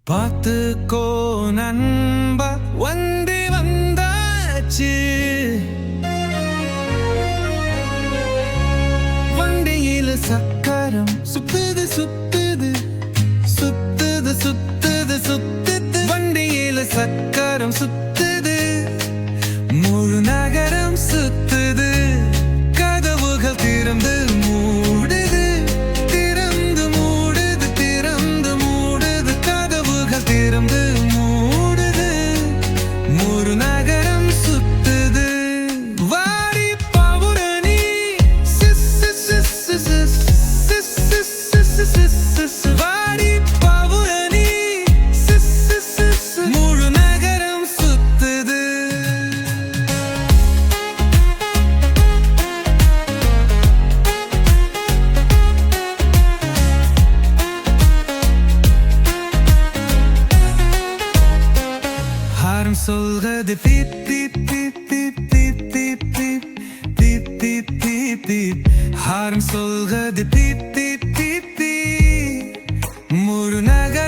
பார்த்துக்கோ நண்பா, வண்டி வந்தாச்சு. வண்டியில சக்கரம் சுத்துது சுத்துது சுத்துது சுத்துது சுத்துது. வண்டியில சக்கரம் சுத்துது, முழு நகரம் சுத்துது. கதவுகள் திறந்து மூடுது, திறந்து மூடுது, திறந்து மூடுது. கதவுகள் திறந்து மூடுது, முழு நகரம் சுத்துது. வாடி பவுரணி வாடி பவுரணி, முழு நகரம் சுத்துது. ஹாரம் சொல்கிறது beep beep beep beep beep beep beep beep beep beep. ஹாரம் சொல்கிறது பீப் பீப் பீப் பீப். முழு நகரம்